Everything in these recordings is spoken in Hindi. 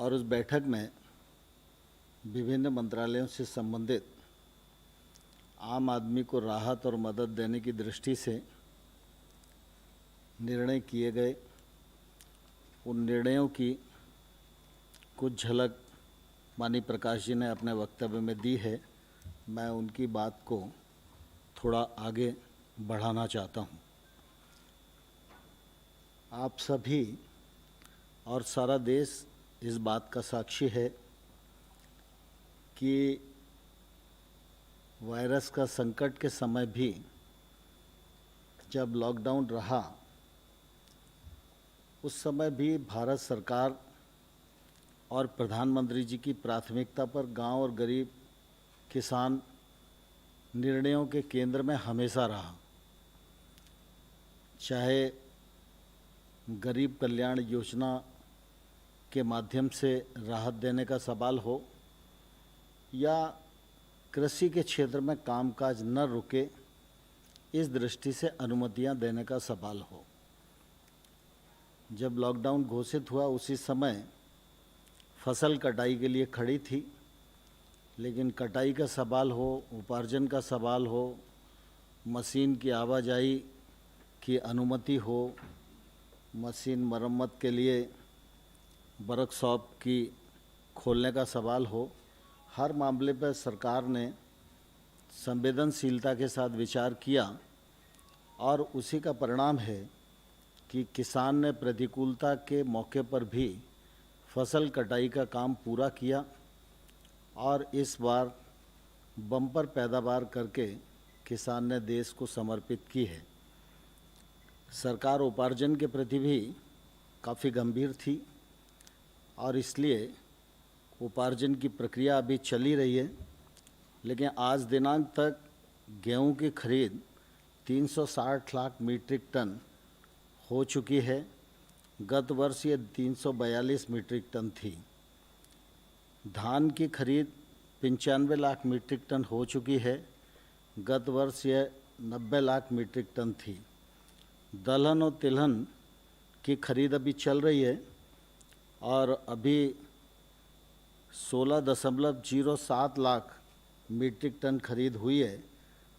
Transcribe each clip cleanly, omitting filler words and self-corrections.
और उस बैठक में विभिन्न मंत्रालयों से संबंधित आम आदमी को राहत और मदद देने की दृष्टि से निर्णय किए गए। उन निर्णयों की कुछ झलक माननीय प्रकाश जी ने अपने वक्तव्य में दी है। मैं उनकी बात को थोड़ा आगे बढ़ाना चाहता हूँ। आप सभी और सारा देश इस बात का साक्षी है कि वायरस का संकट के समय भी जब लॉकडाउन रहा उस समय भी भारत सरकार और प्रधानमंत्री जी की प्राथमिकता पर गांव और गरीब किसान निर्णयों के केंद्र में हमेशा रहा। चाहे गरीब कल्याण योजना के माध्यम से राहत देने का सवाल हो या कृषि के क्षेत्र में कामकाज न रुके इस दृष्टि से अनुमतियां देने का सवाल हो। जब लॉकडाउन घोषित हुआ उसी समय फसल कटाई के लिए खड़ी थी, लेकिन कटाई का सवाल हो, उपार्जन का सवाल हो, मशीन की आवाजाही की अनुमति हो, मशीन मरम्मत के लिए वर्कशॉप की खोलने का सवाल हो, हर मामले पर सरकार ने संवेदनशीलता के साथ विचार किया और उसी का परिणाम है कि किसान ने प्रतिकूलता के मौके पर भी फसल कटाई का काम पूरा किया और इस बार बम्पर पैदावार करके किसान ने देश को समर्पित की है। सरकार उपार्जन के प्रति भी काफ़ी गंभीर थी और इसलिए उपार्जन की प्रक्रिया अभी चली रही है, लेकिन आज दिनांक तक गेहूं की खरीद 360 लाख मीट्रिक टन हो चुकी है। गत वर्ष ये 342 मीट्रिक टन थी। धान की खरीद 95 लाख मीट्रिक टन हो चुकी है। गत वर्ष ये 90 लाख मीट्रिक टन थी। दलहन और तिलहन की खरीद अभी चल रही है और अभी 16.07 लाख मीट्रिक टन खरीद हुई है।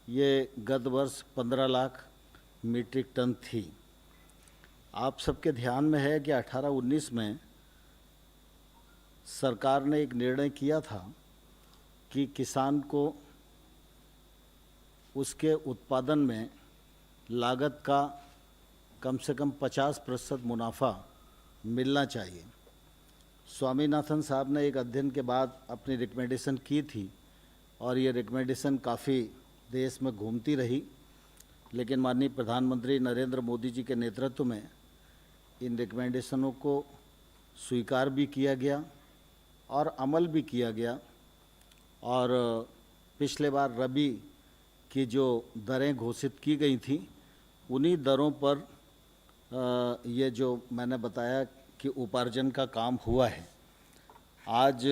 ये गत वर्ष 15 लाख मीट्रिक टन थी। आप सबके ध्यान में है कि 18-19 में सरकार ने एक निर्णय किया था कि किसान को उसके उत्पादन में लागत का कम से कम 50% मुनाफा मिलना चाहिए। स्वामीनाथन साहब ने एक अध्ययन के बाद अपनी रिकमेंडेशन की थी और ये रिकमेंडेशन काफ़ी देश में घूमती रही, लेकिन माननीय प्रधानमंत्री नरेंद्र मोदी जी के नेतृत्व में इन रिकमेंडेशनों को स्वीकार भी किया गया और अमल भी किया गया। और पिछले बार रबी की जो दरें घोषित की गई थी उन्हीं दरों पर ये जो मैंने बताया कि उपार्जन का काम हुआ है। आज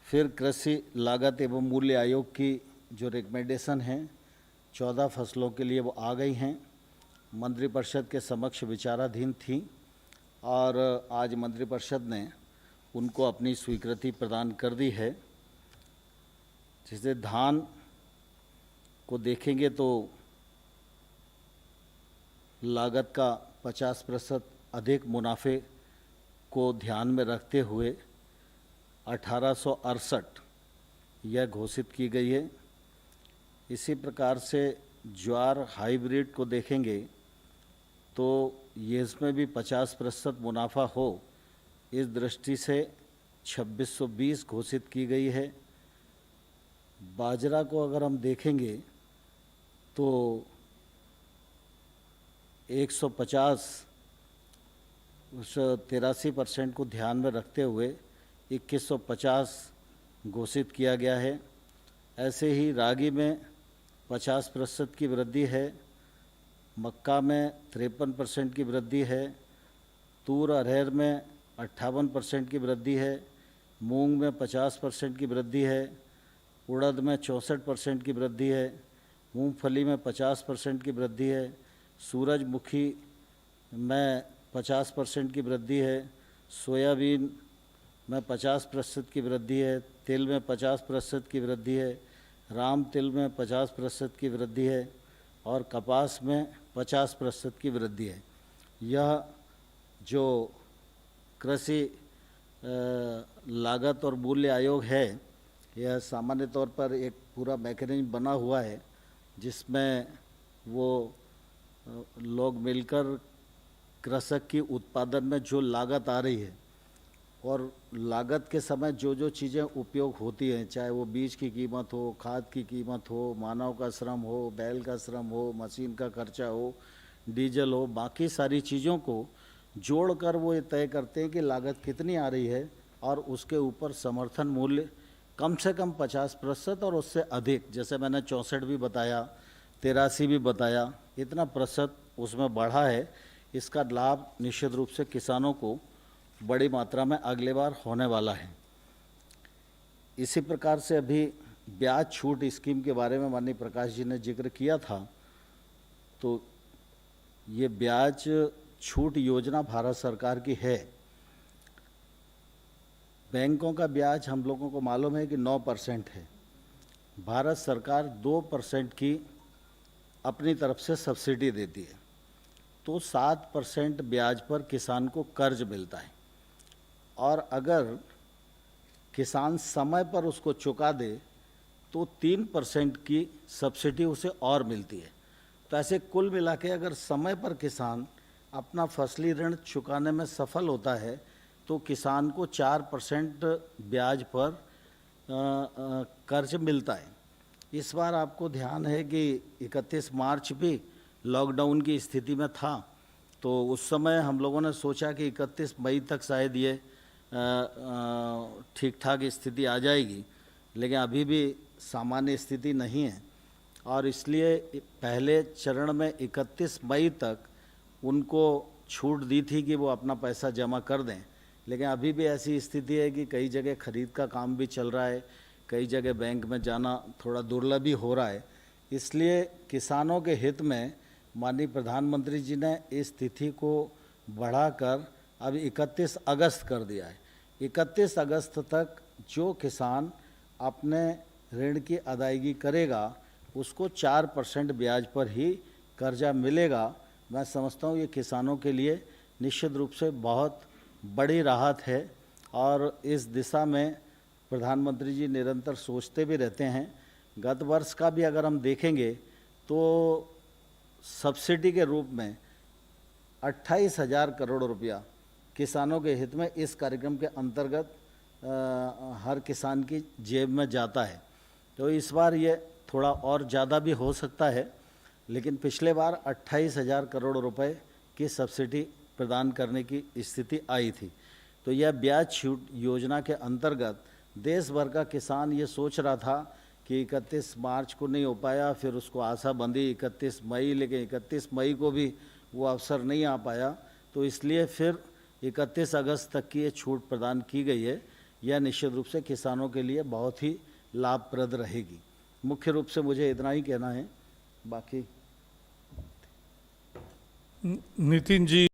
फिर कृषि लागत एवं मूल्य आयोग की जो रिकमेंडेशन हैं 14 फसलों के लिए वो आ गई हैं, मंत्रिपरिषद के समक्ष विचाराधीन थी और आज मंत्रिपरिषद ने उनको अपनी स्वीकृति प्रदान कर दी है। जैसे धान को देखेंगे तो लागत का 50% अधिक मुनाफे को ध्यान में रखते हुए 1868 यह घोषित की गई है। इसी प्रकार से ज्वार हाइब्रिड को देखेंगे तो ये इसमें भी 50% मुनाफा हो इस दृष्टि से 2620 घोषित की गई है। बाजरा को अगर हम देखेंगे तो 150 को ध्यान में रखते हुए 2150 घोषित किया गया है। ऐसे ही रागी में 50% की वृद्धि है, मक्का में 53% की वृद्धि है, तूर अरहर में 58% की वृद्धि है, मूंग में 50% की वृद्धि है, उड़द में 64% की वृद्धि है, मूंगफली में 50% की वृद्धि है, सूरजमुखी में 50% की वृद्धि है, सोयाबीन में 50% की वृद्धि है, तिल में 50% की वृद्धि है, राम तिल में 50% की वृद्धि है और कपास में 50% की वृद्धि है। यह जो कृषि लागत और मूल्य आयोग है, यह सामान्य तौर पर एक पूरा मैकेनिज्म बना हुआ है जिसमें वो लोग मिलकर कृषक की उत्पादन में जो लागत आ रही है और लागत के समय जो जो चीज़ें उपयोग होती हैं, चाहे वो बीज की कीमत हो, खाद की कीमत हो, मानव का श्रम हो, बैल का श्रम हो, मशीन का खर्चा हो, डीजल हो, बाकी सारी चीज़ों को जोड़कर वो ये तय करते हैं कि लागत कितनी आ रही है और उसके ऊपर समर्थन मूल्य कम से कम 50% और उससे अधिक, जैसे मैंने 64 भी बताया, 83 भी बताया, इतना प्रतिशत उसमें बढ़ा है। इसका लाभ निश्चित रूप से किसानों को बड़ी मात्रा में अगले बार होने वाला है। इसी प्रकार से अभी ब्याज छूट स्कीम के बारे में माननीय प्रकाश जी ने जिक्र किया था, तो ये ब्याज छूट योजना भारत सरकार की है। बैंकों का ब्याज हम लोगों को मालूम है कि 9% है। भारत सरकार 2% की अपनी तरफ से सब्सिडी देती है, तो 7% ब्याज पर किसान को कर्ज मिलता है और अगर किसान समय पर उसको चुका दे तो 3% की सब्सिडी उसे और मिलती है। तो ऐसे कुल मिला के अगर समय पर किसान अपना फसली ऋण चुकाने में सफल होता है तो किसान को 4% ब्याज पर कर्ज मिलता है। इस बार आपको ध्यान है कि 31 मार्च भी लॉकडाउन की स्थिति में था, तो उस समय हम लोगों ने सोचा कि 31 मई तक शायद ये ठीक ठाक स्थिति आ जाएगी, लेकिन अभी भी सामान्य स्थिति नहीं है और इसलिए पहले चरण में 31 मई तक उनको छूट दी थी कि वो अपना पैसा जमा कर दें, लेकिन अभी भी ऐसी स्थिति है कि कई जगह खरीद का काम भी चल रहा है, कई जगह बैंक में जाना थोड़ा दुर्लभ ही हो रहा है। इसलिए किसानों के हित में माननीय प्रधानमंत्री जी ने इस तिथि को बढ़ाकर अब 31 अगस्त कर दिया है। 31 अगस्त तक जो किसान अपने ऋण की अदायगी करेगा उसको 4% ब्याज पर ही कर्जा मिलेगा। मैं समझता हूँ ये किसानों के लिए निश्चित रूप से बहुत बड़ी राहत है और इस दिशा में प्रधानमंत्री जी निरंतर सोचते भी रहते हैं। गत वर्ष का भी अगर हम देखेंगे तो सब्सिडी के रूप में 28,000 करोड़ रुपया किसानों के हित में इस कार्यक्रम के अंतर्गत हर किसान की जेब में जाता है। तो इस बार ये थोड़ा और ज़्यादा भी हो सकता है, लेकिन पिछले बार 28,000 करोड़ रुपए की सब्सिडी प्रदान करने की स्थिति आई थी। तो यह ब्याज छूट योजना के अंतर्गत देश भर का किसान ये सोच रहा था कि 31 मार्च को नहीं हो पाया, फिर उसको आशा बंधी 31 मई, लेकिन 31 मई को भी वो अवसर नहीं आ पाया, तो इसलिए फिर 31 अगस्त तक की ये छूट प्रदान की गई है। यह निश्चित रूप से किसानों के लिए बहुत ही लाभप्रद रहेगी। मुख्य रूप से मुझे इतना ही कहना है, बाकी नितिन जी